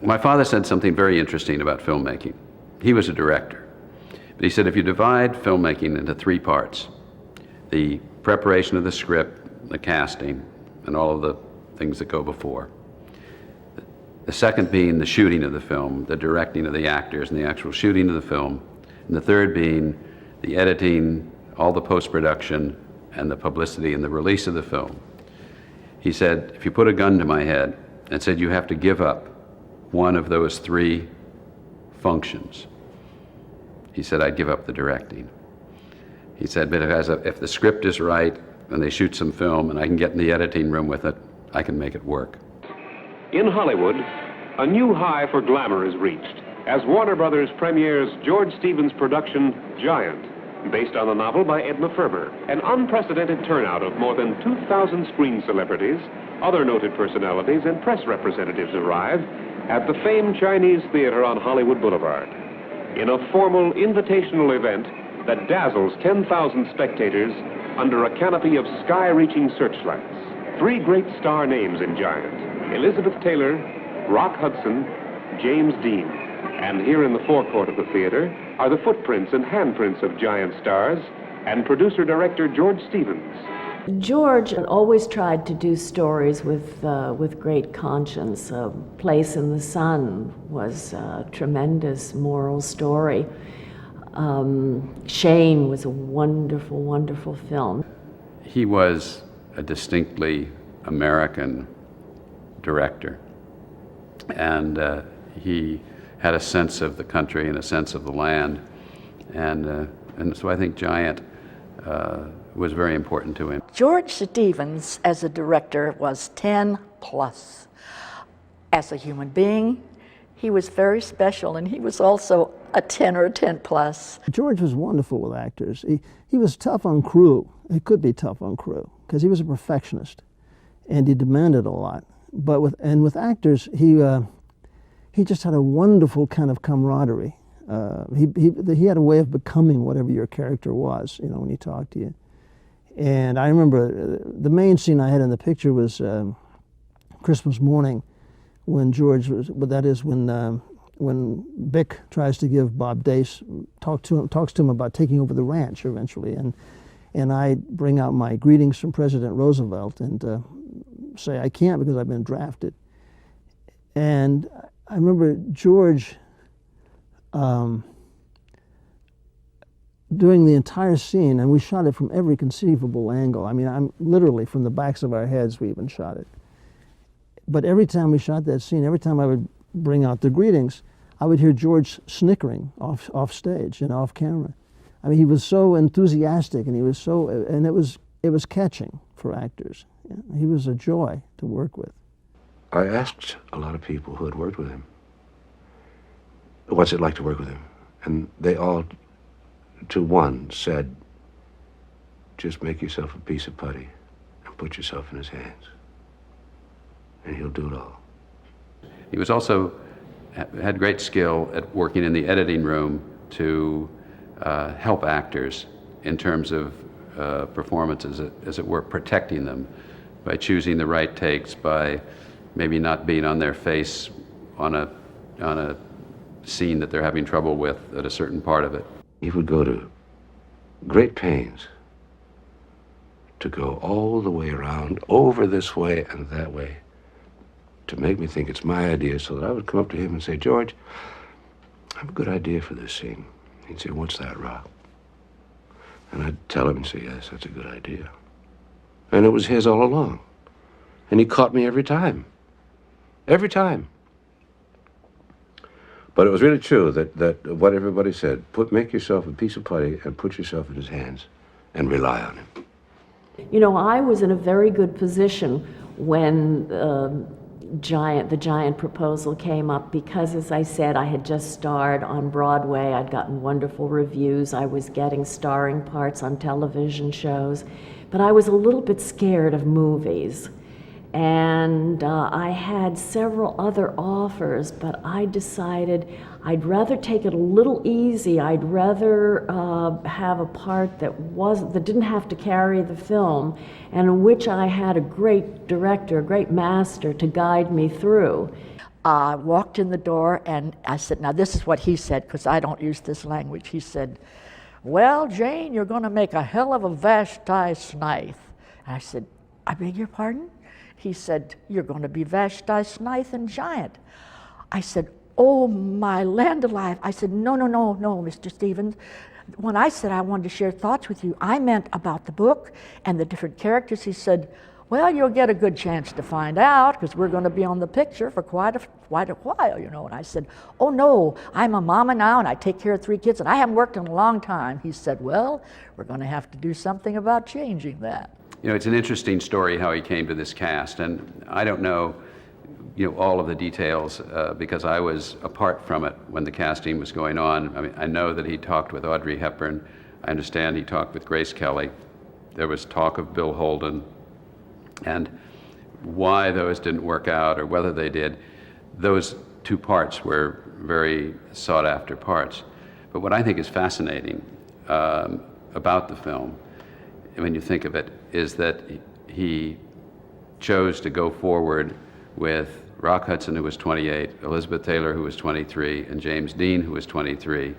My father said something very interesting about filmmaking. He was a director, but he said if you divide filmmaking into three parts, the preparation of the script, the casting, and all of the things that go before, the second being the shooting of the film, the directing of the actors and the actual shooting of the film, and the third being the editing, all the post-production, and the publicity and the release of the film. He said, if you put a gun to my head and said you have to give up one of those three functions, he said, I'd give up the directing. He said, but if the script is right and they shoot some film and I can get in the editing room with it, I can make it work. In Hollywood, a new high for glamour is reached as Warner Brothers premieres George Stevens' production, Giant, based on a novel by Edna Ferber. An unprecedented turnout of more than 2,000 screen celebrities, other noted personalities, and press representatives arrive at the famed Chinese Theater on Hollywood Boulevard in a formal invitational event that dazzles 10,000 spectators under a canopy of sky-reaching searchlights. Three great star names in Giant: Elizabeth Taylor, Rock Hudson, James Dean. And here in the forecourt of the theater are the footprints and handprints of Giant stars and producer-director George Stevens. George always tried to do stories with great conscience. Place in the Sun was a tremendous moral story. Shane was a wonderful, wonderful film. He was a distinctly American director, and he had a sense of the country and a sense of the land, and so I think Giant was very important to him. George Stevens, as a director, was 10 plus. As a human being, he was very special, and he was also a 10 or a 10 plus. George was wonderful with actors. He was tough on crew. He could be tough on crew because he was a perfectionist, and he demanded a lot. But with actors, he just had a wonderful kind of camaraderie. He had a way of becoming whatever your character was, you know, when he talked to you. And I remember the main scene I had in the picture was Christmas morning, when George was, that is when Bick tries to give Bob Dace, talks to him about taking over the ranch eventually, and I bring out my greetings from President Roosevelt and say I can't because I've been drafted. And I remember George doing the entire scene, and we shot it from every conceivable angle. I mean, I'm literally from the backs of our heads we even shot it. But every time we shot that scene, every time I would bring out the greetings, I would hear George snickering off stage and off camera. I mean, he was so enthusiastic, and he was so, and it was catching for actors. Yeah, he was a joy to work with. I asked a lot of people who had worked with him, what's it like to work with him? And they all, to one, said, just make yourself a piece of putty and put yourself in his hands, and he'll do it all. He was also had great skill at working in the editing room to help actors in terms of performances, as it were, protecting them by choosing the right takes, by maybe not being on their face on a scene that they're having trouble with at a certain part of it. He would go to great pains to go all the way around, over this way and that way, to make me think it's my idea, so that I would come up to him and say, George, I have a good idea for this scene. He'd say, what's that, Rock? And I'd tell him and say, yes, that's a good idea. And it was his all along. And he caught me every time. Every time. But it was really true that what everybody said, make yourself a piece of putty and put yourself in his hands and rely on him. You know, I was in a very good position when the Giant proposal came up because, as I said, I had just starred on Broadway. I'd gotten wonderful reviews. I was getting starring parts on television shows. But I was a little bit scared of movies. And I had several other offers, but I decided I'd rather take it a little easy. I'd rather have a part that didn't have to carry the film, and in which I had a great director, a great master to guide me through. walked in the door, and I said, now this is what he said, because I don't use this language. He said, well, Jane, you're going to make a hell of a Vashti Snythe. And I said, I beg your pardon? He said, you're going to be Vashti Snythe and Giant. I said, oh, my land alive. I said, no, Mr. Stevens. When I said I wanted to share thoughts with you, I meant about the book and the different characters. He said, well, you'll get a good chance to find out, because we're going to be on the picture for quite a while, you know. And I said, oh no, I'm a mama now and I take care of 3 kids and I haven't worked in a long time. He said, well, we're going to have to do something about changing that. You know, it's an interesting story how he came to this cast, and I don't know, you know, all of the details because I was apart from it when the casting was going on. I mean, I know that he talked with Audrey Hepburn. I understand he talked with Grace Kelly. There was talk of Bill Holden. And why those didn't work out, or whether they did, those 2 parts were very sought-after parts. But what I think is fascinating about the film, when you think of it, is that he chose to go forward with Rock Hudson, who was 28, Elizabeth Taylor, who was 23, and James Dean, who was 23,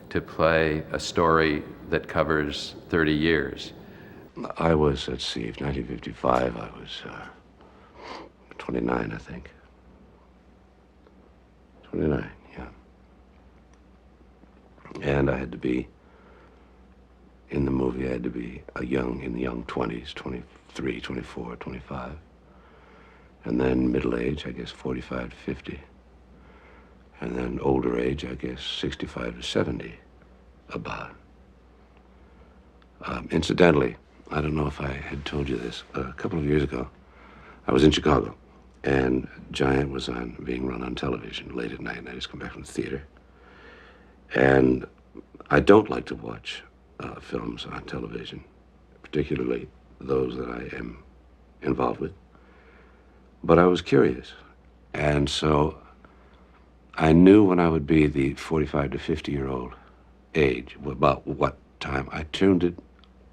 to play a story that covers 30 years. I was, let's see, 1955, I was 29, I think. 29, yeah. And I had to be, in the movie, I had to be in the young 20s, 23, 24, 25. And then middle age, I guess 45 to 50. And then older age, I guess 65 to 70, about. Incidentally, I don't know if I had told you this, a couple of years ago, I was in Chicago, and Giant was being run on television late at night, and I just come back from the theater. And I don't like to watch films on television, particularly those that I am involved with. But I was curious, and so I knew when I would be the 45 to 50-year-old age, about what time I tuned it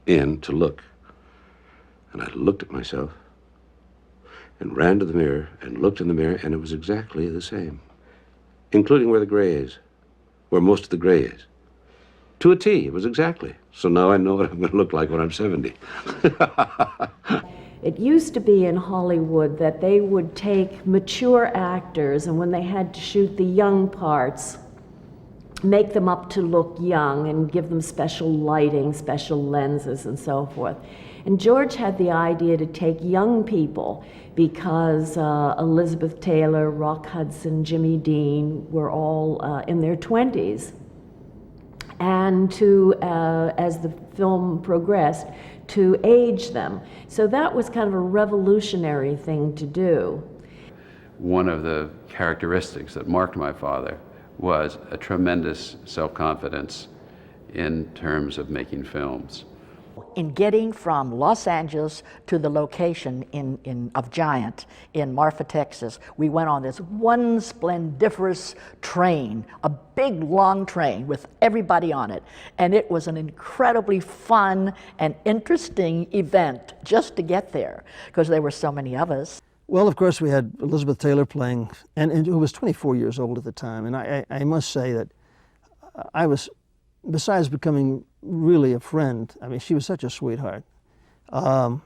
in to look. And I looked at myself and ran to the mirror and looked in the mirror, and it was exactly the same, including where the gray is, where most of the gray is. To a T, it was exactly. So now I know what I'm going to look like when I'm 70. It used to be in Hollywood that they would take mature actors, and when they had to shoot the young parts, make them up to look young and give them special lighting, special lenses, and so forth. And George had the idea to take young people because Elizabeth Taylor, Rock Hudson, Jimmy Dean were all in their 20s. And to, as the film progressed, to age them. So that was kind of a revolutionary thing to do. One of the characteristics that marked my father was a tremendous self-confidence in terms of making films. In getting from Los Angeles to the location of Giant in Marfa, Texas, we went on this one splendiferous train, a big long train with everybody on it. And it was an incredibly fun and interesting event just to get there, because there were so many of us. Well, of course, we had Elizabeth Taylor playing, and who was 24 years old at the time. And I must say that I was, besides becoming really a friend, I mean, she was such a sweetheart. I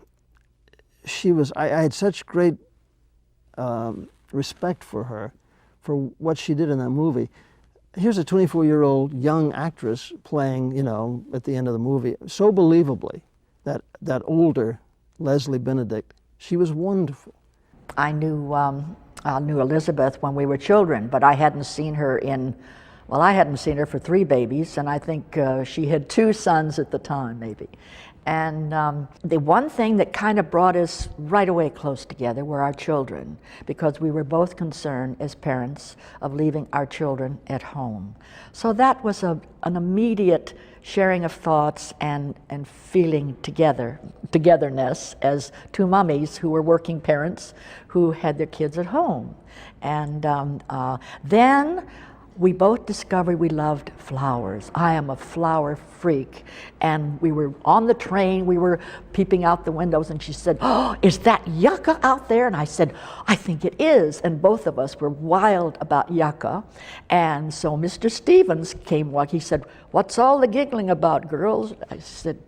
had such great respect for her, for what she did in that movie. Here's a 24-year-old young actress playing, you know, at the end of the movie, so believably, that older Leslie Benedict. She was wonderful. I knew Elizabeth when we were children, but I hadn't seen her I hadn't seen her for 3 babies, and I think she had 2 sons at the time, maybe. And the one thing that kind of brought us right away close together were our children, because we were both concerned as parents of leaving our children at home. So that was an immediate sharing of thoughts and feeling togetherness as 2 mummies who were working parents who had their kids at home. And then We both discovered we loved flowers. I am a flower freak. And we were on the train, we were peeping out the windows, and she said, "Oh, is that yucca out there?" And I said, "I think it is." And both of us were wild about yucca. And so Mr. Stevens came walking. He said, "What's all the giggling about, girls?" I said,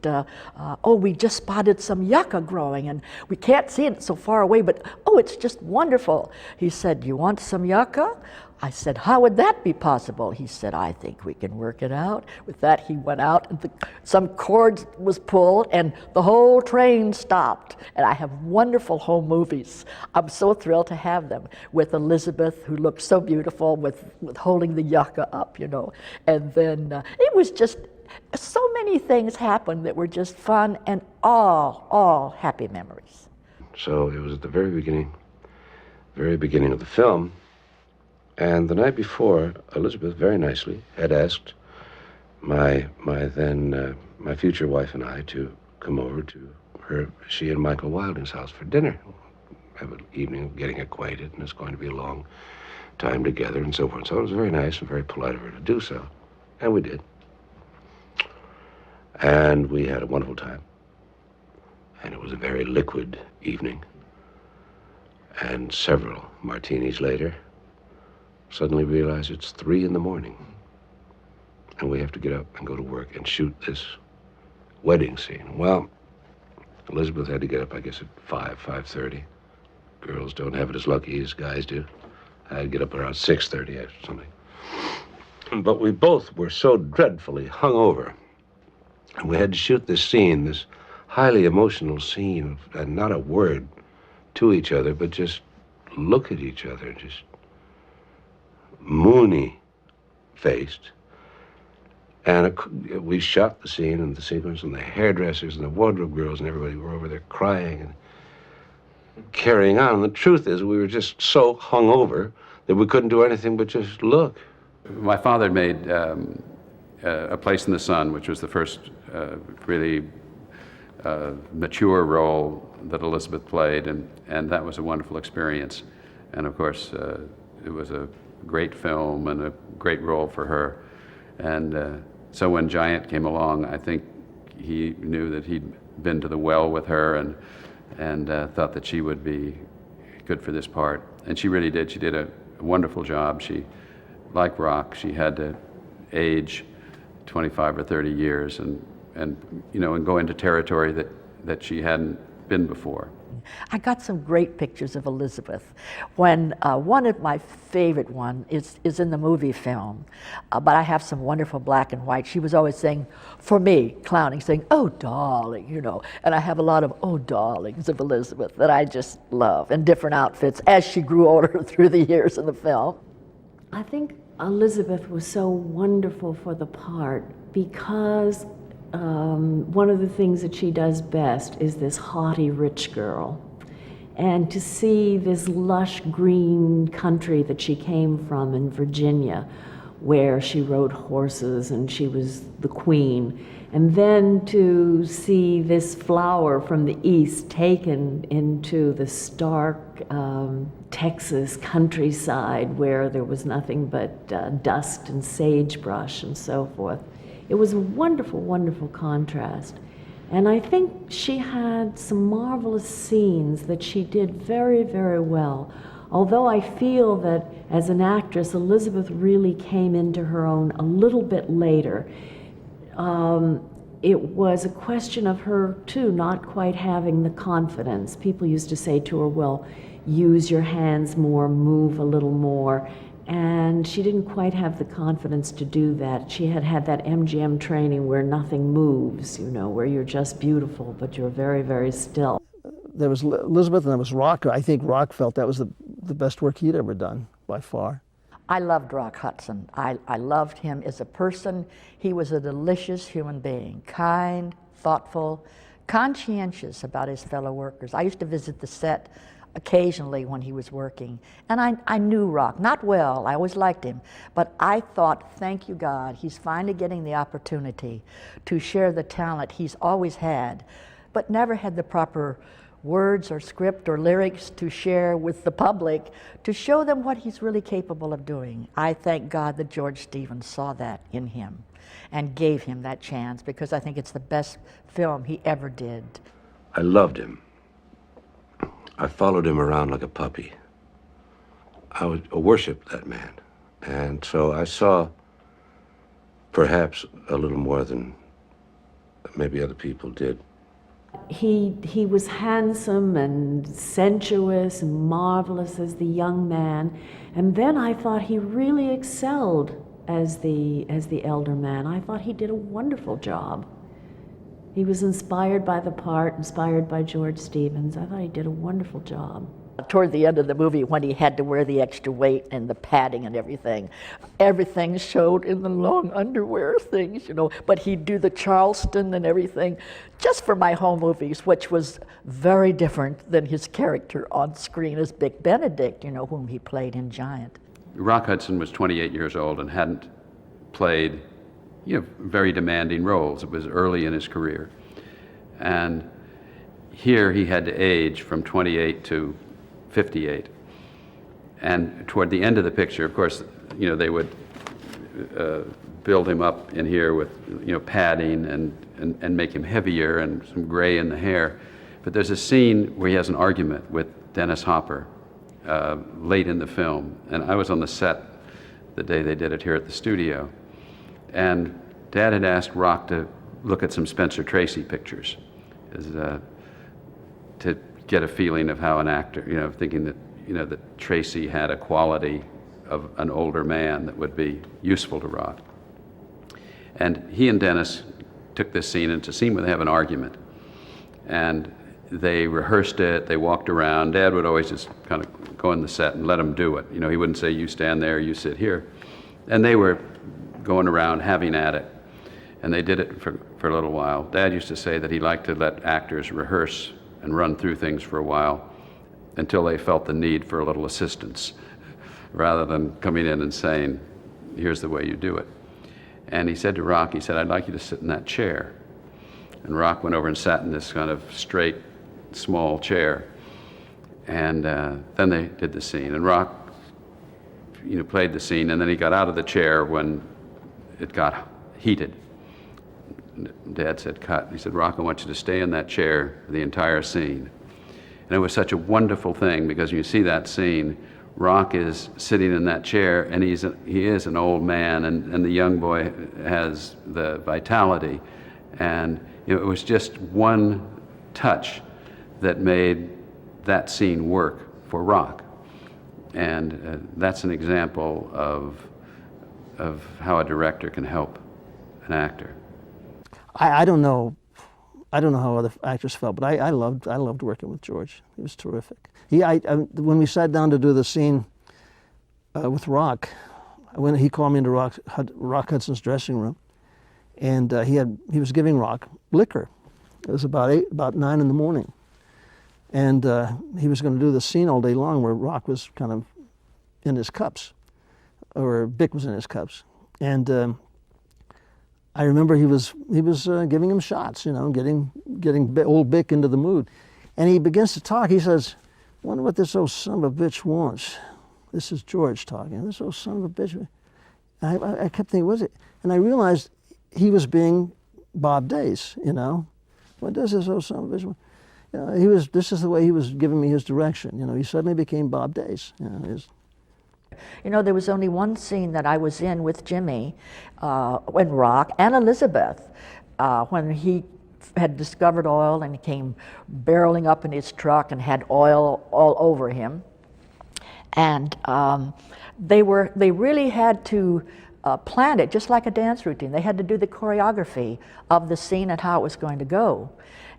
"Oh, we just spotted some yucca growing, and we can't see it so far away, but oh, it's just wonderful." He said, "You want some yucca?" I said, "How would that be possible?" He said, "I think we can work it out." With that, he went out, and some cord was pulled, and the whole train stopped. And I have wonderful home movies. I'm so thrilled to have them with Elizabeth, who looked so beautiful with holding the yucca up, you know. And then it was just, so many things happened that were just fun and all happy memories. So it was at the very beginning of the film. And the night before, Elizabeth very nicely had asked my future wife and I to come over to she and Michael Wilding's house for dinner. Have an evening of getting acquainted, and it's going to be a long time together and so forth. So it was very nice and very polite of her to do so. And we did. And we had a wonderful time. And it was a very liquid evening. And several martinis later, suddenly realize it's 3 a.m. and we have to get up and go to work and shoot this wedding scene. Well, Elizabeth had to get up, I guess, at 5:30. Girls don't have it as lucky as guys do. I had to get up around 6:30 or something. But we both were so dreadfully hungover, and we had to shoot this scene, this highly emotional scene, and not a word to each other, but just look at each other, just moony-faced. And we shot the scene and the sequence, and the hairdressers and the wardrobe girls and everybody were over there crying and carrying on. And the truth is, we were just so hungover that we couldn't do anything but just look. My father made A Place in the Sun, which was the first really mature role that Elizabeth played, and that was a wonderful experience. And of course, it was a great film and a great role for her. And so when Giant came along, I think he knew that he'd been to the well with her and thought that she would be good for this part. And she really did. She did a wonderful job. She, like Rock, she had to age 25 or 30 years and go into territory that she hadn't been before. I got some great pictures of Elizabeth. When one of my favorite one is in the movie film, but I have some wonderful black and white. She was always saying, for me, clowning, saying, "Oh, darling," you know. And I have a lot of "oh, darlings" of Elizabeth that I just love in different outfits as she grew older through the years in the film. I think Elizabeth was so wonderful for the part because one of the things that she does best is this haughty rich girl. And to see this lush green country that she came from in Virginia, where she rode horses and she was the queen, and then to see this flower from the east taken into the stark Texas countryside where there was nothing but dust and sagebrush and so forth. It was a wonderful, wonderful contrast. And I think she had some marvelous scenes that she did very, very well. Although I feel that as an actress, Elizabeth really came into her own a little bit later. It was a question of her, too, not quite having the confidence. People used to say to her, well, use your hands more, move a little more. And she didn't quite have the confidence to do that. She had had that MGM training where nothing moves, where you're just beautiful, but you're very, very still. There was Elizabeth and there was Rock. I think Rock felt that was the best work he'd ever done, by far. I loved Rock Hudson. I loved him as a person. He was a delicious human being, kind, thoughtful, conscientious about his fellow workers. I used to visit the set occasionally when he was working. And I knew Rock, not well, I always liked him, but I thought, thank you God, he's finally getting the opportunity to share the talent he's always had, but never had the proper words or script or lyrics to share with the public to show them what he's really capable of doing. I thank God that George Stevens saw that in him and gave him that chance, because I think it's the best film he ever did. I loved him. I followed him around like a puppy. I would worship that man. And so I saw perhaps a little more than maybe other people did. He was handsome and sensuous and marvelous as the young man, and then I thought he really excelled as the elder man. I thought he did a wonderful job. He was inspired by the part, inspired by George Stevens. I thought he did a wonderful job. Toward the end of the movie, when he had to wear the extra weight and the padding and everything showed in the long underwear things, you know, but he'd do the Charleston and everything just for my home movies, which was very different than his character on screen as Vic Benedict, you know, whom he played in Giant. Rock Hudson was 28 years old and hadn't played, very demanding roles. It was early in his career. And here he had to age from 28 to 58. And toward the end of the picture, of course, they would build him up in here with, padding and make him heavier and some gray in the hair. But there's a scene where he has an argument with Dennis Hopper late in the film. And I was on the set the day they did it here at the studio. And Dad had asked Rock to look at some Spencer Tracy pictures to get a feeling of how an actor, thinking that, that Tracy had a quality of an older man that would be useful to Rock. And he and Dennis took this scene, and it's a scene where they have an argument. And they rehearsed it, they walked around. Dad would always just kind of go in the set and let them do it. He wouldn't say, you stand there, you sit here. And they were going around having at it. And they did it for a little while. Dad used to say that he liked to let actors rehearse and run through things for a while until they felt the need for a little assistance, rather than coming in and saying, here's the way you do it. And he said to Rock, I'd like you to sit in that chair. And Rock went over and sat in this kind of straight, small chair. And then they did the scene. And Rock, played the scene, and then he got out of the chair when it got heated. Dad said, cut. He said, Rock, I want you to stay in that chair for the entire scene. And it was such a wonderful thing, because when you see that scene, Rock is sitting in that chair, and he is an old man, and the young boy has the vitality. And it was just one touch that made that scene work for Rock. And that's an example of how a director can help an actor. I don't know how other actors felt, but I loved working with George. He was terrific. When we sat down to do the scene with Rock, when he called me into Rock Hudson's dressing room, and he was giving Rock liquor. It was about 9 in the morning, and he was going to do the scene all day long where Rock was kind of in his cups, or Vic was in his cups, and I remember he was giving him shots, getting old Vic into the mood. And he begins to talk. He says, wonder what this old son of a bitch wants. This is George talking. This old son of a bitch. I kept thinking, what is it? And I realized he was being Bob Dace, What does this old son of a bitch want? This is the way he was giving me his direction. He suddenly became Bob Dace. There was only one scene that I was in with Jimmy, when Rock and Elizabeth, when he had discovered oil and he came barreling up in his truck and had oil all over him. And they really had to plan it just like a dance routine. They had to do the choreography of the scene and how it was going to go.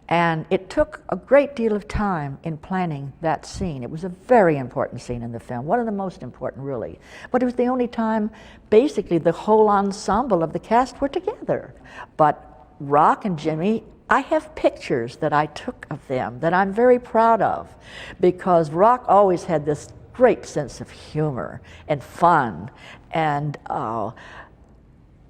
And it took a great deal of time in planning that scene. It was a very important scene in the film, one of the most important, really. But it was the only time, basically, the whole ensemble of the cast were together. But Rock and Jimmy, I have pictures that I took of them that I'm very proud of, because Rock always had this great sense of humor and fun. And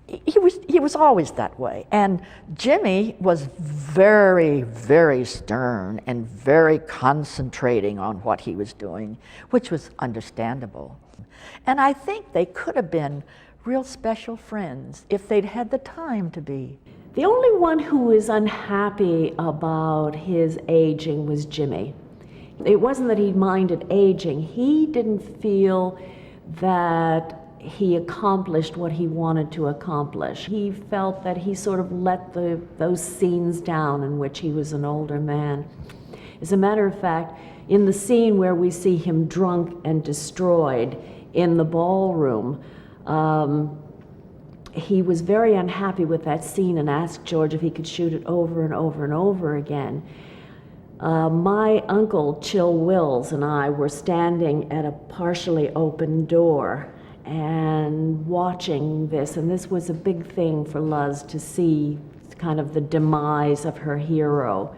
he was always that way. And Jimmy was very, very stern and very concentrating on what he was doing, which was understandable. And I think they could have been real special friends if they'd had the time to be. The only one who was unhappy about his aging was Jimmy. It wasn't that he minded aging. He didn't feel that he accomplished what he wanted to accomplish. He felt that he sort of let those scenes down in which he was an older man. As a matter of fact, in the scene where we see him drunk and destroyed in the ballroom, he was very unhappy with that scene and asked George if he could shoot it over and over and over again. My uncle, Chill Wills, and I were standing at a partially open door and watching this, and this was a big thing for Luz to see kind of the demise of her hero.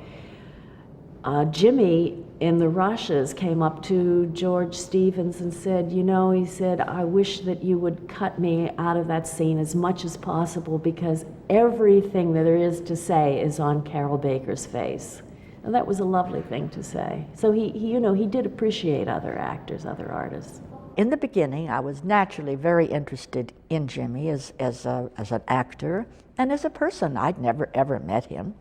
Jimmy, in the rushes, came up to George Stevens and said, you know, he said, I wish that you would cut me out of that scene as much as possible because everything that there is to say is on Carol Baker's face. And that was a lovely thing to say. So he you know, he did appreciate other actors, other artists. In the beginning, I was naturally very interested in Jimmy as an actor and as a person. I'd never ever met him.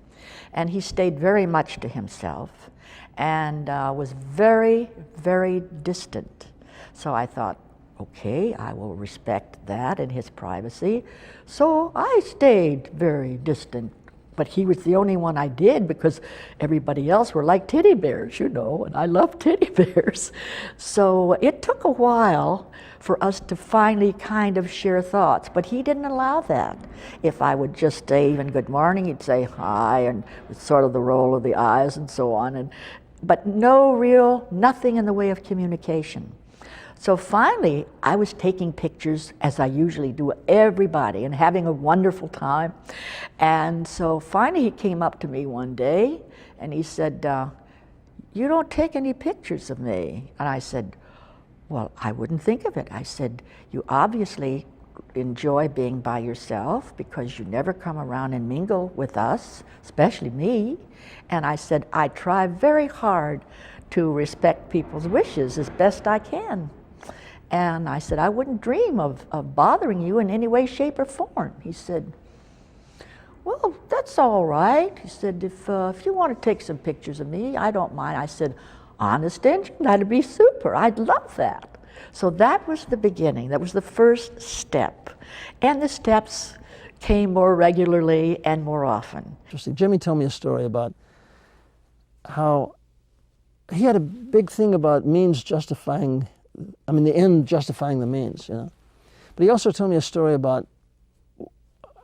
And he stayed very much to himself and was very, very distant. So I thought, okay, I will respect that and his privacy. So I stayed very distant. But he was the only one I did because everybody else were like teddy bears, you know, and I love teddy bears. So it took a while for us to finally kind of share thoughts, but he didn't allow that. If I would just say even good morning, he'd say hi, and with sort of the roll of the eyes and so on, but nothing in the way of communication. So finally, I was taking pictures, as I usually do, of everybody and having a wonderful time. And so finally he came up to me one day and he said, you don't take any pictures of me. And I said, well, I wouldn't think of it. I said, you obviously enjoy being by yourself because you never come around and mingle with us, especially me. And I said, I try very hard to respect people's wishes as best I can. And I said, I wouldn't dream of bothering you in any way, shape, or form. He said, well, that's all right. He said, if you want to take some pictures of me, I don't mind. I said, honest engine, that'd be super. I'd love that. So that was the beginning. That was the first step. And the steps came more regularly and more often. Interesting. Jimmy told me a story about how he had a big thing about means justifying, the end justifying the means, you know. But he also told me a story about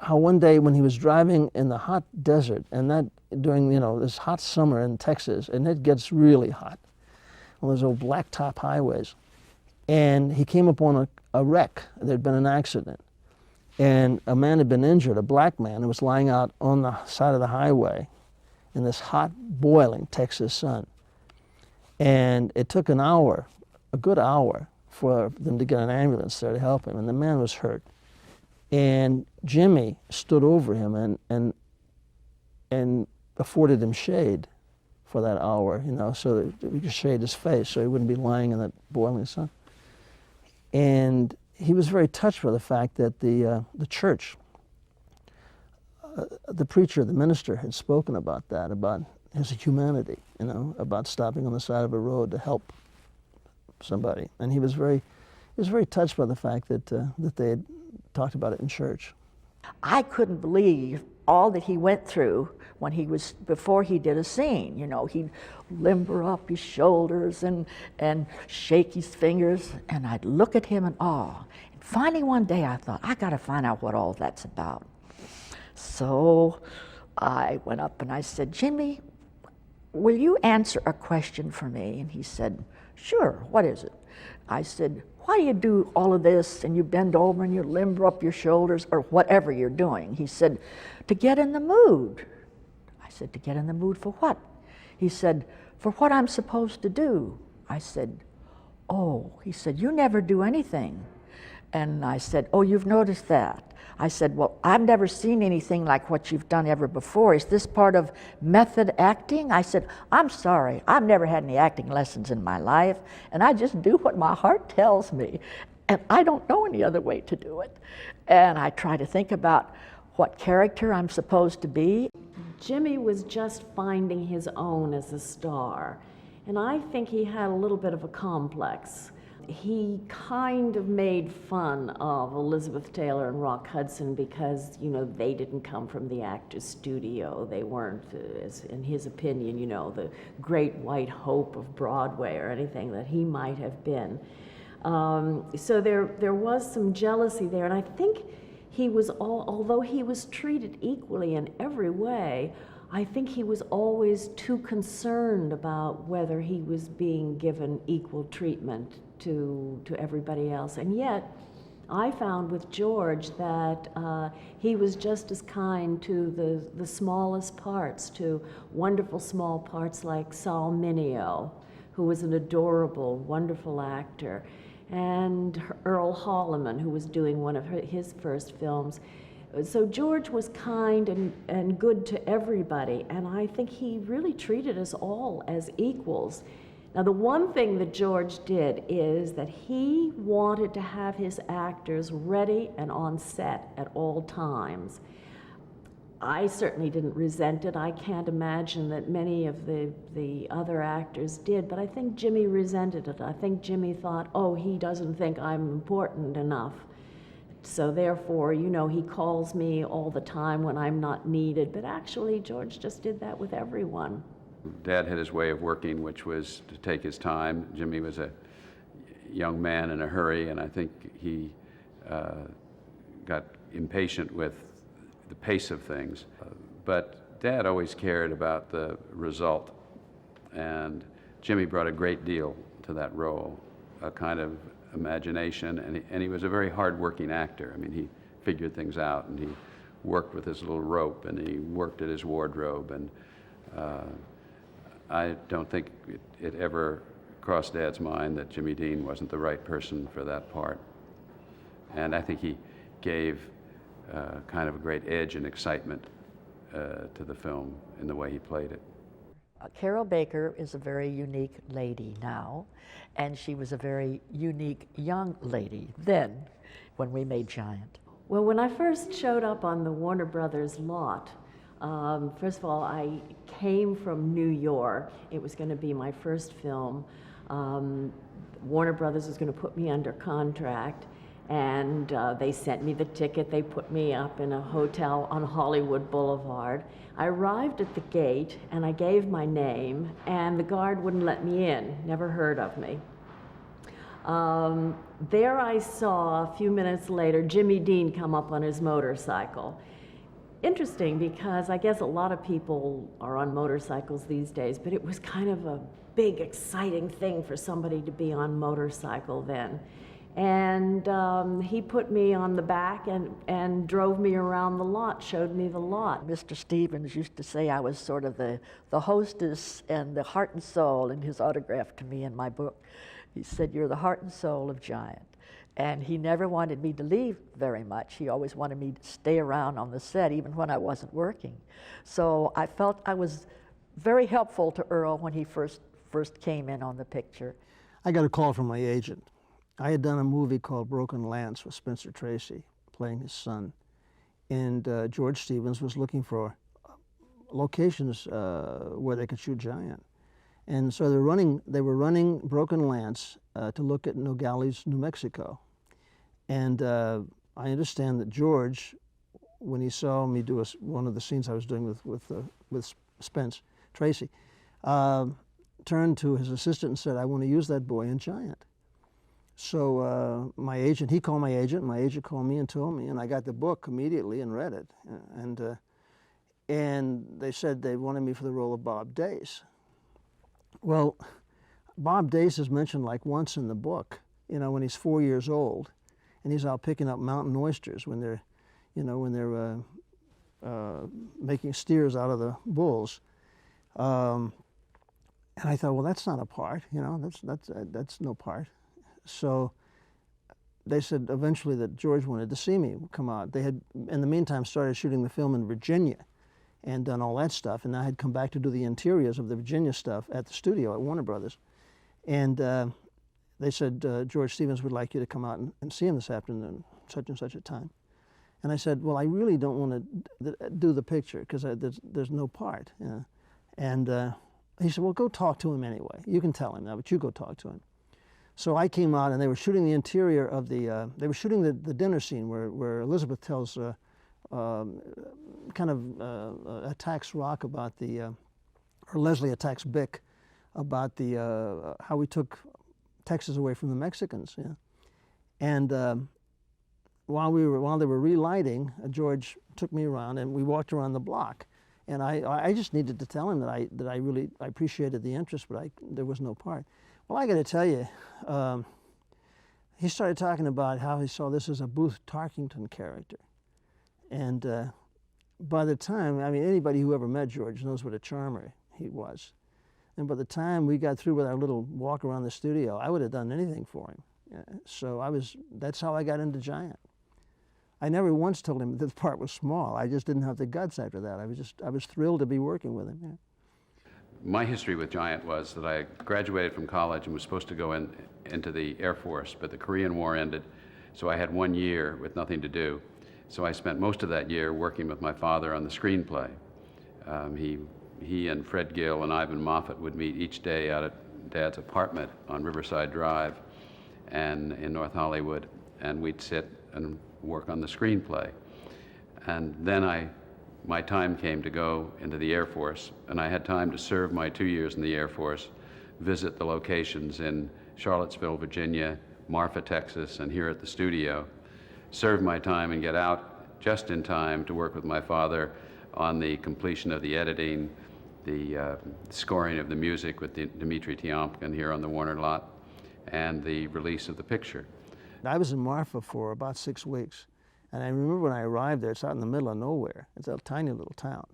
how one day when he was driving in the hot desert, and that during, this hot summer in Texas, and it gets really hot on those old blacktop highways, and he came upon a wreck. There'd been an accident, and a man had been injured, a black man, who was lying out on the side of the highway in this hot, boiling Texas sun. And it took an hour, a good hour, for them to get an ambulance there to help him, and the man was hurt. And Jimmy stood over him and afforded him shade for that hour, so that he could shade his face so he wouldn't be lying in that boiling sun. And he was very touched by the fact that the church, the preacher, the minister, had spoken about that, about his humanity, about stopping on the side of a road to help somebody. And he was very touched by the fact that they had talked about it in church. I couldn't believe all that he went through before he did a scene. He'd limber up his shoulders and shake his fingers, and I'd look at him in awe. And finally one day I thought, I gotta find out what all that's about. So I went up and I said, Jimmy, will you answer a question for me? And he said, sure, what is it? I said, why do you do all of this and you bend over and you limber up your shoulders or whatever you're doing? He said, to get in the mood. I said, to get in the mood for what? He said, for what I'm supposed to do. I said, oh, he said, you never do anything. And I said, oh, you've noticed that? I said, well, I've never seen anything like what you've done ever before. Is this part of method acting? I said, I'm sorry, I've never had any acting lessons in my life, and I just do what my heart tells me, and I don't know any other way to do it. And I try to think about what character I'm supposed to be. Jimmy was just finding his own as a star, and I think he had a little bit of a complex. He kind of made fun of Elizabeth Taylor and Rock Hudson because, you know, they didn't come from the Actors Studio. They weren't, in his opinion, you know, the great white hope of Broadway or anything that he might have been. So there was some jealousy there, and I think he was, although he was treated equally in every way, I think he was always too concerned about whether he was being given equal treatment to everybody else. And yet, I found with George that he was just as kind to the smallest parts, to wonderful small parts like Saul Mineo, who was an adorable, wonderful actor, and Earl Holliman, who was doing one of his first films. So George was kind and good to everybody, and I think he really treated us all as equals. Now, the one thing that George did is that he wanted to have his actors ready and on set at all times. I certainly didn't resent it. I can't imagine that many of the other actors did, but I think Jimmy resented it. I think Jimmy thought, oh, he doesn't think I'm important enough. So therefore, you know, he calls me all the time when I'm not needed. But actually, George just did that with everyone. Dad had his way of working, which was to take his time. Jimmy was a young man in a hurry, and I think he got impatient with the pace of things. But Dad always cared about the result, and Jimmy brought a great deal to that role, a kind of imagination, and he was a very hard-working actor. I mean, he figured things out, and he worked with his little rope, and he worked at his wardrobe, and I don't think it ever crossed Dad's mind that Jimmy Dean wasn't the right person for that part. And I think he gave kind of a great edge and excitement to the film in the way he played it. Carol Baker is a very unique lady now, and she was a very unique young lady then when we made Giant. Well, when I first showed up on the Warner Brothers lot, first of all, I came from New York. It was going to be my first film. Warner Brothers was going to put me under contract, and they sent me the ticket. They put me up in a hotel on Hollywood Boulevard. I arrived at the gate, and I gave my name, and the guard wouldn't let me in, never heard of me. There I saw, a few minutes later, Jimmy Dean come up on his motorcycle. Interesting, because I guess a lot of people are on motorcycles these days, but it was kind of a big, exciting thing for somebody to be on motorcycle then. And he put me on the back and drove me around the lot, showed me the lot. Mr. Stevens used to say I was sort of the hostess and the heart and soul in his autograph to me in my book. He said, you're the heart and soul of Giant. And he never wanted me to leave very much. He always wanted me to stay around on the set, even when I wasn't working. So I felt I was very helpful to Earl when he first came in on the picture. I got a call from my agent. I had done a movie called Broken Lance with Spencer Tracy, playing his son. And George Stevens was looking for locations where they could shoot Giant. And so they were running Broken Lance to look at Nogales, New Mexico. And I understand that George, when he saw me do one of the scenes I was doing with Spence Tracy, turned to his assistant and said, I want to use that boy in Giant. So he called my agent called me and told me, and I got the book immediately and read it. And they said they wanted me for the role of Bob Dace. Well, Bob Dace is mentioned like once in the book, you know, when he's 4 years old, and he's out picking up mountain oysters when they're making steers out of the bulls. And I thought, well, that's not a part, you know, that's no part. So they said eventually that George wanted to see me come out. They had, in the meantime, started shooting the film in Virginia and done all that stuff, and I had come back to do the interiors of the Virginia stuff at the studio at Warner Brothers. And they said, George Stevens would like you to come out and see him this afternoon, such and such a time. And I said, well, I really don't want to do the picture because there's no part. You know? And he said, well, go talk to him anyway. You can tell him that, but you go talk to him. So I came out, and they were shooting the interior of they were shooting the dinner scene where Elizabeth tells, attacks Rock about or Leslie attacks Bick about how we took Texas away from the Mexicans. Yeah. And while they were relighting, George took me around, and we walked around the block. And I just needed to tell him that I really appreciated the interest, but there was no part. Well, I got to tell you, he started talking about how he saw this as a Booth Tarkington character. And by the time, I mean, anybody who ever met George knows what a charmer he was. And by the time we got through with our little walk around the studio, I would have done anything for him. So that's how I got into Giant. I never once told him that the part was small. I just didn't have the guts after that. I was thrilled to be working with him. Yeah. My history with Giant was that I graduated from college and was supposed to go into the Air Force, but the Korean War ended, so I had 1 year with nothing to do. So I spent most of that year working with my father on the screenplay. He and Fred Gill and Ivan Moffat would meet each day out at Dad's apartment on Riverside Drive and in North Hollywood, and we'd sit and work on the screenplay. And then my time came to go into the Air Force, and I had time to serve my 2 years in the Air Force, visit the locations in Charlottesville, Virginia, Marfa, Texas, and here at the studio, serve my time and get out just in time to work with my father on the completion of the editing, the scoring of the music with Dmitri Tiomkin here on the Warner lot, and the release of the picture. I was in Marfa for about 6 weeks. And I remember when I arrived there, it's out in the middle of nowhere. It's a tiny little town,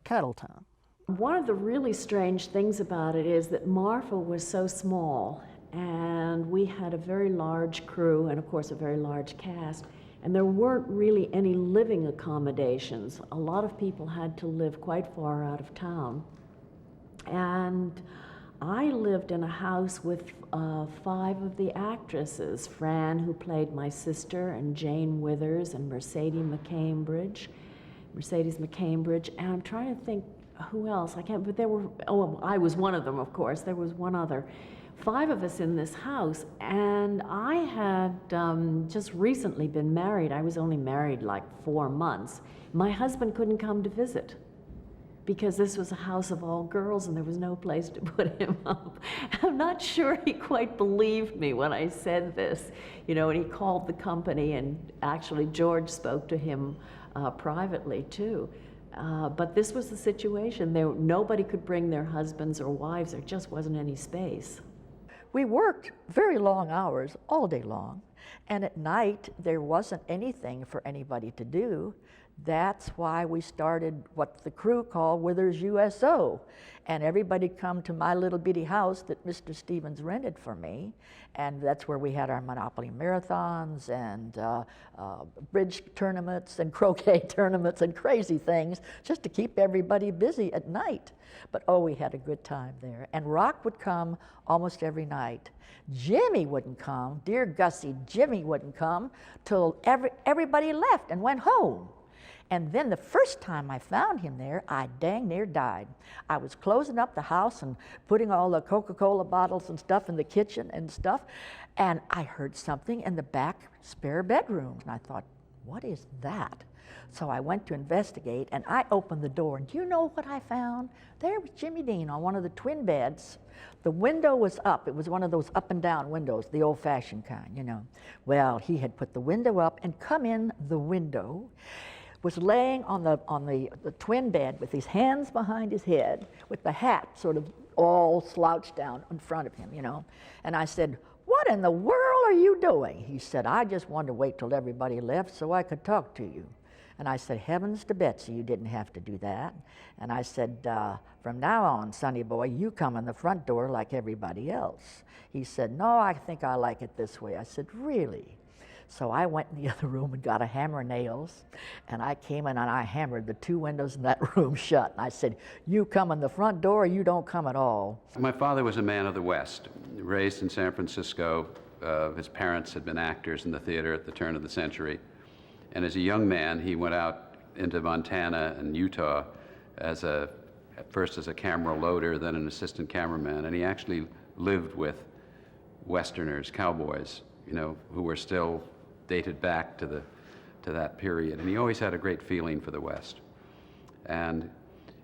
cattle town. One of the really strange things about it is that Marfa was so small, and we had a very large crew and, of course, a very large cast, and there weren't really any living accommodations. A lot of people had to live quite far out of town. And I lived in a house with 5 of the actresses, Fran, who played my sister, and Jane Withers, and Mercedes McCambridge, and I'm trying to think who else. I can't, but I was one of them, of course. There was one other. 5 of us in this house, and I had just recently been married. I was only married like 4 months. My husband couldn't come to visit, because this was a house of all girls and there was no place to put him up. I'm not sure he quite believed me when I said this, and he called the company, and actually George spoke to him privately too. But this was the situation. Nobody could bring their husbands or wives. There just wasn't any space. We worked very long hours, all day long, and at night there wasn't anything for anybody to do. That's why we started what the crew called Withers USO, and everybody come to my little bitty house that Mr. Stevens rented for me, and that's where we had our Monopoly marathons and bridge tournaments and croquet tournaments and crazy things just to keep everybody busy at night. But we had a good time there, and Rock would come almost every night. Jimmy wouldn't come, dear Gussie, Jimmy wouldn't come till everybody left and went home. And then the first time I found him there, I dang near died. I was closing up the house and putting all the Coca-Cola bottles and stuff in the kitchen and stuff, and I heard something in the back spare bedroom, and I thought, what is that? So I went to investigate, and I opened the door, and do you know what I found? There was Jimmy Dean on one of the twin beds. The window was up. It was one of those up and down windows, the old-fashioned kind, Well, he had put the window up and come in the window, was laying on the twin bed with his hands behind his head, with the hat sort of all slouched down in front of him, And I said, what in the world are you doing? He said, I just wanted to wait till everybody left so I could talk to you. And I said, heavens to Betsy, you didn't have to do that. And I said, from now on, sonny boy, you come in the front door like everybody else. He said, no, I think I like it this way. I said, really? So I went in the other room and got a hammer and nails, and I came in and I hammered the 2 windows in that room shut. And I said, you come in the front door or you don't come at all. My father was a man of the West, raised in San Francisco. His parents had been actors in the theater at the turn of the century. And as a young man, he went out into Montana and Utah at first as a camera loader, then an assistant cameraman. And he actually lived with Westerners, cowboys, who were still dated back to that period. And he always had a great feeling for the West. And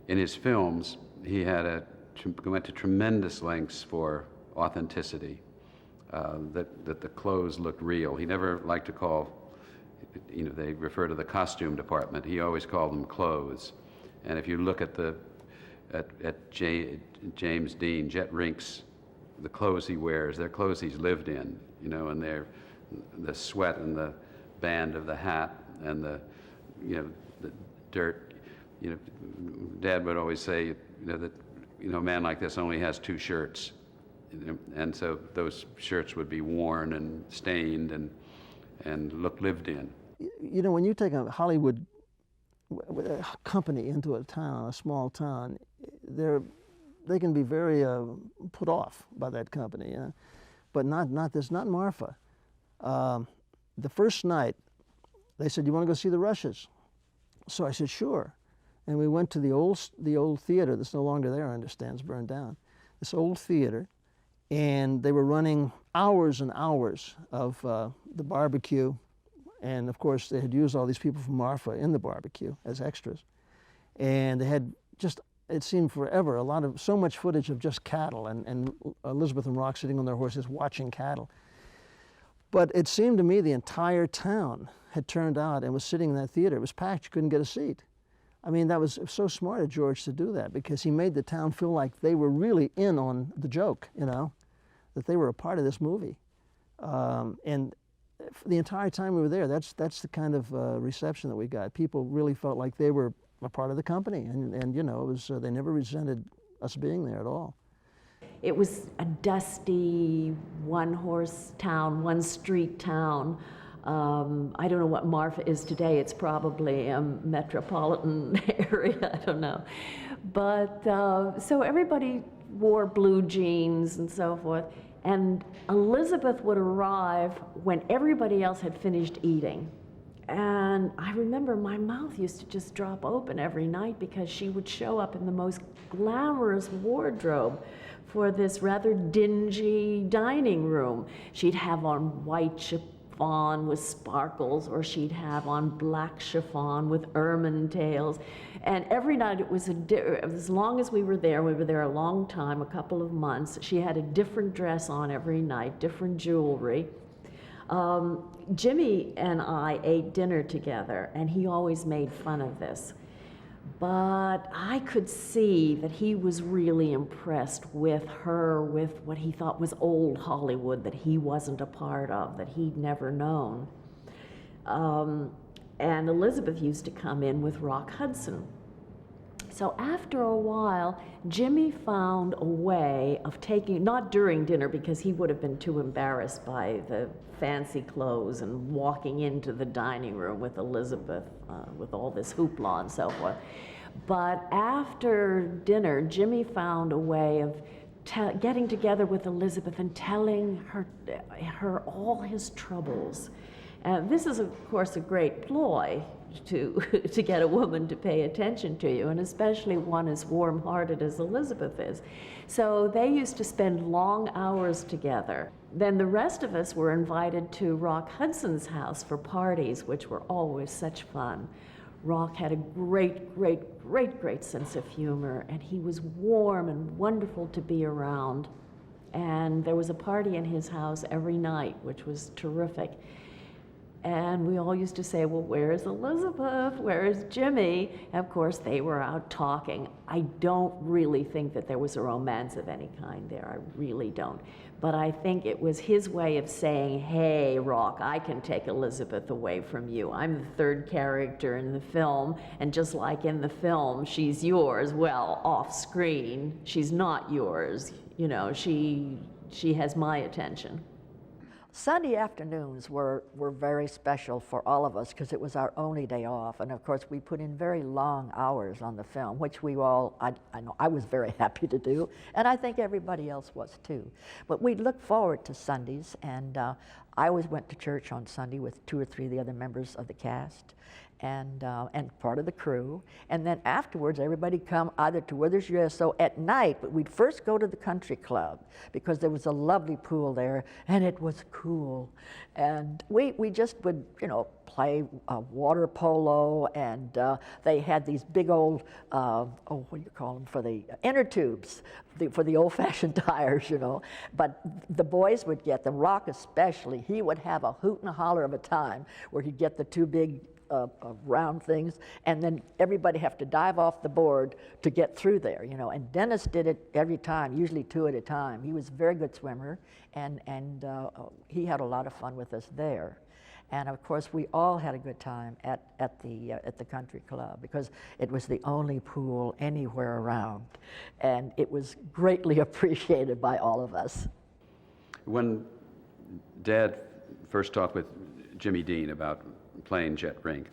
in his films, he went to tremendous lengths for authenticity, that the clothes looked real. He never liked to call, they refer to the costume department. He always called them clothes. And if you look at James Dean, Jet Rink's, the clothes he wears, they're clothes he's lived in, and they're the sweat and the band of the hat and the dirt. Dad would always say, that a man like this only has 2 shirts, and so those shirts would be worn and stained and look lived in. When you take a Hollywood company into a town, a small town, they can be very put off by that company, but not Marfa. The first night, they said, "You want to go see the Rushes?" So I said, "Sure." And we went to the old theater that's no longer there, I understand, it's burned down. This old theater, and they were running hours and hours of the barbecue, and of course they had used all these people from Marfa in the barbecue as extras, and they had just, it seemed forever, so much footage of just cattle and Elizabeth and Rock sitting on their horses watching cattle. But it seemed to me the entire town had turned out and was sitting in that theater. It was packed, you couldn't get a seat. I mean, that was so smart of George to do that, because he made the town feel like they were really in on the joke, that they were a part of this movie. And the entire time we were there, that's the kind of reception that we got. People really felt like they were a part of the company, and it was, they never resented us being there at all. It was a dusty, one-horse town, one-street town. I don't know what Marfa is today. It's probably a metropolitan area, I don't know. But so everybody wore blue jeans and so forth. And Elizabeth would arrive when everybody else had finished eating. And I remember my mouth used to just drop open every night, because she would show up in the most glamorous wardrobe for this rather dingy dining room. She'd have on white chiffon with sparkles, or she'd have on black chiffon with ermine tails. And every night it was as long as we were there a long time, a couple of months, she had a different dress on every night, different jewelry. Jimmy and I ate dinner together, and he always made fun of this. But I could see that he was really impressed with her, with what he thought was old Hollywood that he wasn't a part of, that he'd never known. And Elizabeth used to come in with Rock Hudson. So after a while, Jimmy found a way of taking, not during dinner because he would have been too embarrassed by the fancy clothes and walking into the dining room with Elizabeth with all this hoopla and so forth. But after dinner, Jimmy found a way of getting together with Elizabeth and telling her all his troubles. This is, of course, a great ploy to get a woman to pay attention to you, and especially one as warm-hearted as Elizabeth is. So they used to spend long hours together. Then the rest of us were invited to Rock Hudson's house for parties, which were always such fun. Rock had a great sense of humor, and he was warm and wonderful to be around. And there was a party in his house every night, which was terrific. And we all used to say, well, where's Elizabeth? Where's Jimmy? And of course, they were out talking. I don't really think that there was a romance of any kind there. I really don't. But I think it was his way of saying, hey, Rock, I can take Elizabeth away from you. I'm the third character in the film, and just like in the film, she's yours. Well, off screen, she's not yours. You know, she has my attention. Sunday afternoons were very special for all of us because it was our only day off. And of course, we put in very long hours on the film, which we all, I know I was very happy to do, and I think everybody else was too. But we'd look forward to Sundays, and I always went to church on Sunday with 2 or 3 of the other members of the cast and part of the crew. And then afterwards, everybody come either to Withers USO at night, but we'd first go to the country club because there was a lovely pool there, and it was cool. And we just would, you know, play water polo, and they had these big old, what do you call them, for the inner tubes, for the old-fashioned tires, you know. But the boys would get, the Rock especially, he would have a hoot and a holler of a time where he'd get the 2 big round things, and then everybody have to dive off the board to get through there, you know. And Dennis did it every time, usually 2 at a time. He was a very good swimmer, and he had a lot of fun with us there. And of course, we all had a good time at the country club because it was the only pool anywhere around, and it was greatly appreciated by all of us. When Dad first talked with Jimmy Dean about playing Jet Rink,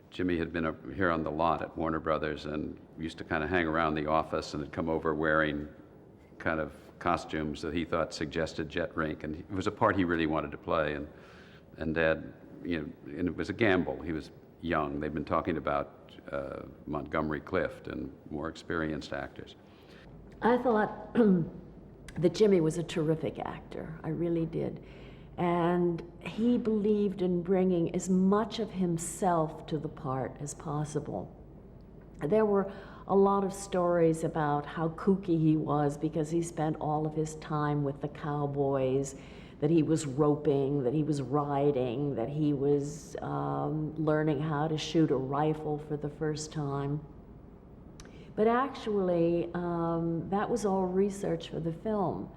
Jimmy had been here on the lot at Warner Brothers and used to kind of hang around the office and had come over wearing kind of costumes that he thought suggested Jet Rink, and it was a part he really wanted to play. And Dad, you know, and it was a gamble. He was young. They'd been talking about Montgomery Clift and more experienced actors. I thought that Jimmy was a terrific actor. I really did. And he believed in bringing as much of himself to the part as possible. There were a lot of stories about how kooky he was because he spent all of his time with the cowboys, that he was roping, that he was riding, that he was learning how to shoot a rifle for the first time. But actually, that was all research for the film.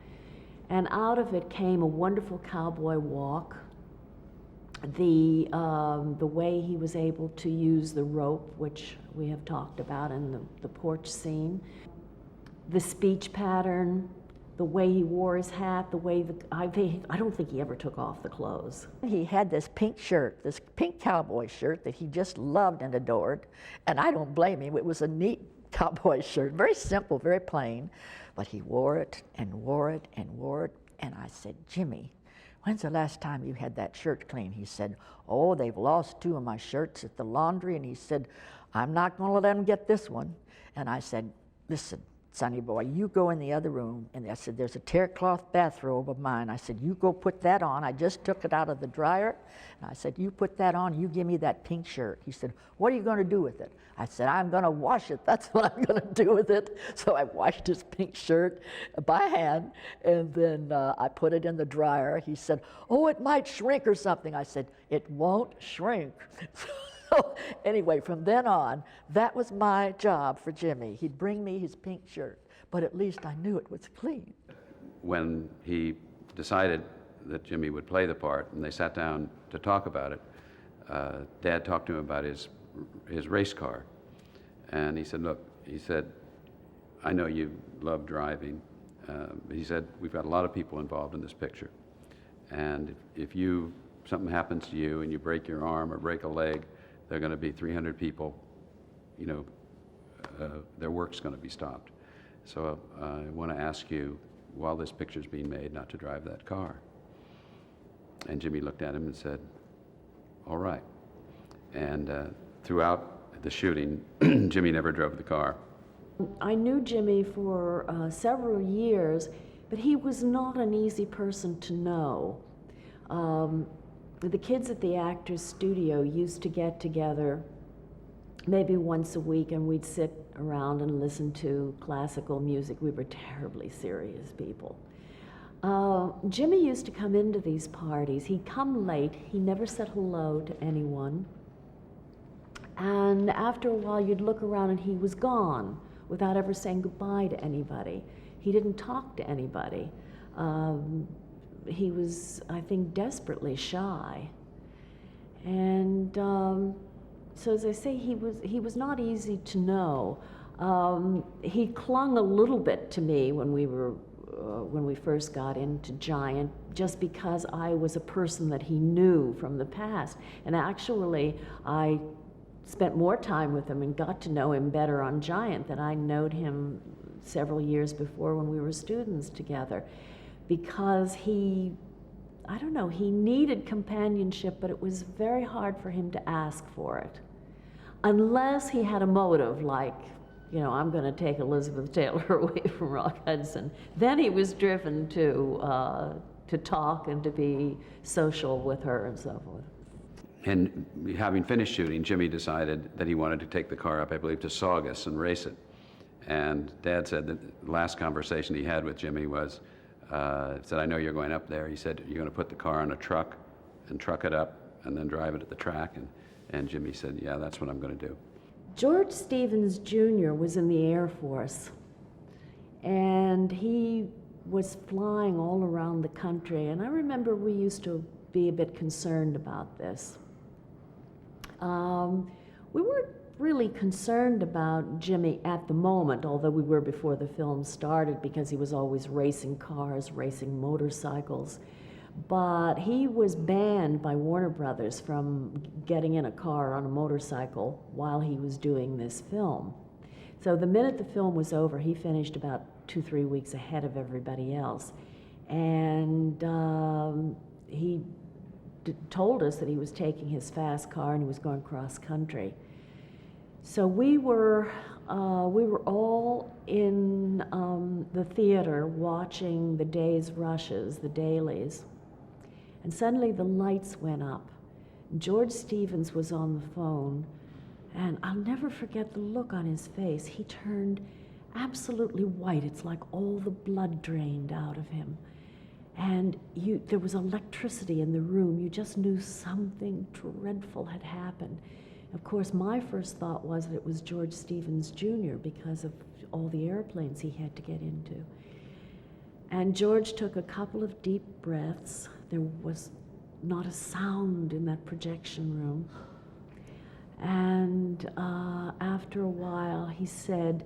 And out of it came a wonderful cowboy walk, the way he was able to use the rope, which we have talked about in the porch scene, the speech pattern, the way he wore his hat, the way I don't think he ever took off the clothes. He had this pink shirt, this pink cowboy shirt that he just loved and adored, and I don't blame him. It was a neat cowboy shirt, very simple, very plain, but he wore it and wore it and wore it. And I said, Jimmy, when's the last time you had that shirt clean? He said, oh, they've lost 2 of my shirts at the laundry. And he said, I'm not going to let them get this one. And I said, listen, Sonny boy, you go in the other room. And I said, there's a terrycloth bathrobe of mine. I said, you go put that on. I just took it out of the dryer. And I said, you put that on, you give me that pink shirt. He said, what are you going to do with it? I said, I'm going to wash it. That's what I'm going to do with it. So I washed his pink shirt by hand, and then I put it in the dryer. He said, oh, it might shrink or something. I said, it won't shrink. So anyway, from then on, that was my job for Jimmy. He'd bring me his pink shirt, but at least I knew it was clean. When he decided that Jimmy would play the part and they sat down to talk about it, Dad talked to him about his race car. And he said, look, he said, I know you love driving. He said, we've got a lot of people involved in this picture. And if something happens to you and you break your arm or break a leg, there are going to be 300 people, you know, their work's going to be stopped. So I want to ask you, while this picture's being made, not to drive that car. And Jimmy looked at him and said, all right. And throughout the shooting, Jimmy never drove the car. I knew Jimmy for several years, but he was not an easy person to know. The kids at the Actors Studio used to get together maybe once a week, and we'd sit around and listen to classical music. We were terribly serious people. Jimmy used to come into these parties. He'd come late. He never said hello to anyone. And after a while, you'd look around and he was gone without ever saying goodbye to anybody. He didn't talk to anybody. He was, I think, desperately shy. And so, as I say, he was not easy to know. He clung a little bit to me when we first got into Giant, just because I was a person that he knew from the past. And actually, I spent more time with him and got to know him better on Giant than I knowed him several years before when we were students together, because he needed companionship, but it was very hard for him to ask for it. Unless he had a motive, like, I'm going to take Elizabeth Taylor away from Rock Hudson. Then he was driven to talk and to be social with her and so forth. And having finished shooting, Jimmy decided that he wanted to take the car up, I believe, to Saugus and race it. And Dad said that the last conversation he had with Jimmy was, said, I know you're going up there. He said, you're going to put the car on a truck and truck it up and then drive it at the track. And Jimmy said, yeah, that's what I'm going to do. George Stevens Jr. was in the Air Force, and he was flying all around the country. And I remember we used to be a bit concerned about this. We weren't really concerned about Jimmy at the moment, although we were before the film started, because he was always racing cars, racing motorcycles. But he was banned by Warner Brothers from getting in a car on a motorcycle while he was doing this film. So the minute the film was over, he finished about 2-3 weeks ahead of everybody else. And he told us that he was taking his fast car and he was going cross country. So we were all in the theater watching the day's rushes, the dailies, and suddenly the lights went up. George Stevens was on the phone, and I'll never forget the look on his face. He turned absolutely white. It's like all the blood drained out of him. And there was electricity in the room. You just knew something dreadful had happened. Of course, my first thought was that it was George Stevens Jr. because of all the airplanes he had to get into. And George took a couple of deep breaths. There was not a sound in that projection room. And after a while, he said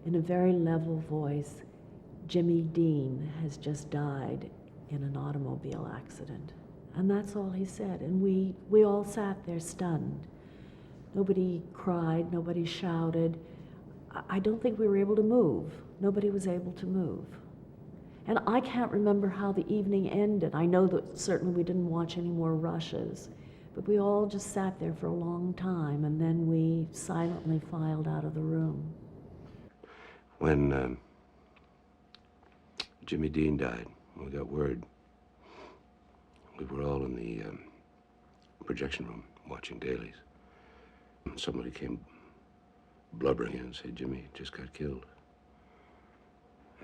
in a very level voice, Jimmy Dean has just died in an automobile accident. And that's all he said. And we all sat there stunned. Nobody cried, nobody shouted. I don't think we were able to move. Nobody was able to move. And I can't remember how the evening ended. I know that certainly we didn't watch any more rushes, but we all just sat there for a long time, and then we silently filed out of the room. When Jimmy Dean died, we got word. We were all in the projection room watching dailies. Somebody came blubbering in and said, Jimmy just got killed.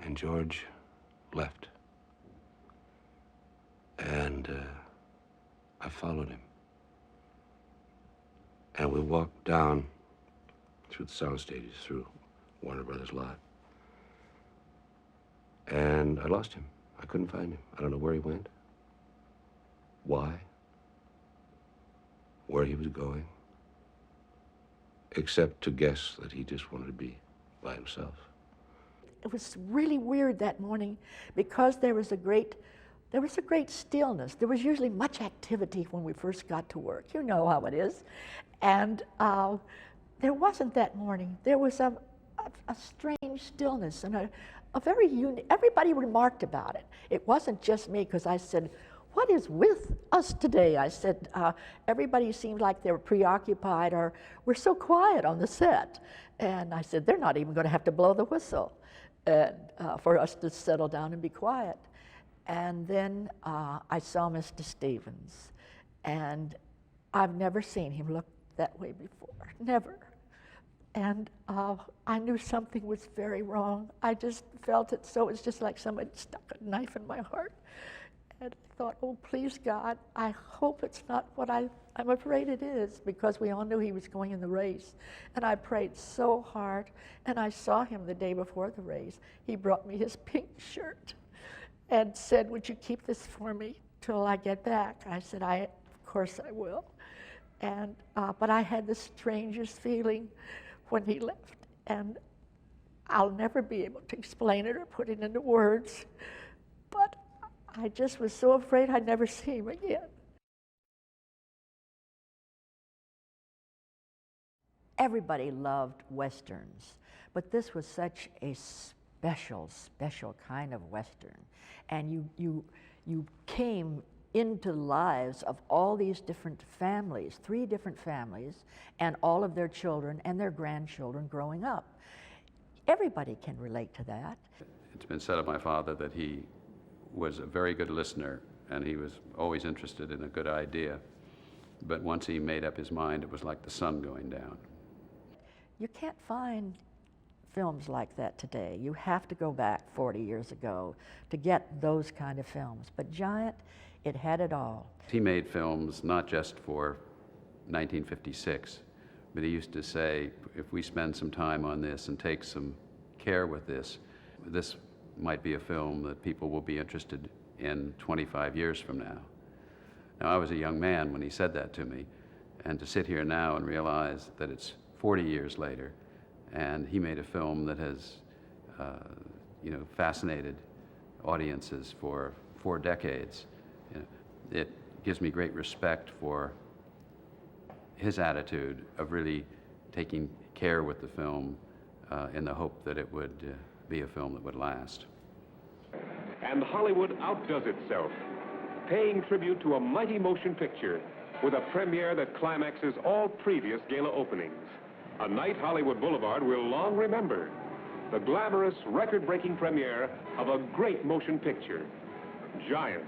And George left. And I followed him. And we walked down through the sound stages, through Warner Brothers lot. And I lost him. I couldn't find him. I don't know where he went, why, where he was going, except to guess that he just wanted to be by himself. It was really weird that morning because there was a great stillness. There was usually much activity when we first got to work. You know how it is. And there wasn't that morning. There was a strange stillness and a very unique, everybody remarked about it. It wasn't just me, because I said, what is with us today? I said, everybody seemed like they were preoccupied, or we're so quiet on the set. And I said, they're not even going to have to blow the whistle for us to settle down and be quiet. And then I saw Mr. Stevens, and I've never seen him look that way before, never. And I knew something was very wrong. I just felt it so. It's just like somebody stuck a knife in my heart. And I thought, oh, please, God, I hope it's not what I'm afraid it is, because we all knew he was going in the race. And I prayed so hard. And I saw him the day before the race. He brought me his pink shirt and said, would you keep this for me till I get back? I said, of course I will. And, but I had the strangest feeling when he left. And I'll never be able to explain it or put it into words. But I just was so afraid I'd never see him again. Everybody loved Westerns, but this was such a special kind of Western. And you came into the lives of all these different families, 3 different families, and all of their children and their grandchildren growing up. Everybody can relate to that. It's been said of my father that he was a very good listener, and he was always interested in a good idea. But once he made up his mind, it was like the sun going down. You can't find films like that today. You have to go back 40 years ago to get those kind of films. But Giant, it had it all. He made films not just for 1956, but he used to say, if we spend some time on this and take some care with this, this might be a film that people will be interested in 25 years from now. Now, I was a young man when he said that to me, and to sit here now and realize that it's 40 years later, and he made a film that has, fascinated audiences for 4 decades. It gives me great respect for his attitude of really taking care with the film in the hope that it would be a film that would last. And Hollywood outdoes itself, paying tribute to a mighty motion picture with a premiere that climaxes all previous gala openings. A night Hollywood Boulevard will long remember. The glamorous, record-breaking premiere of a great motion picture, Giant.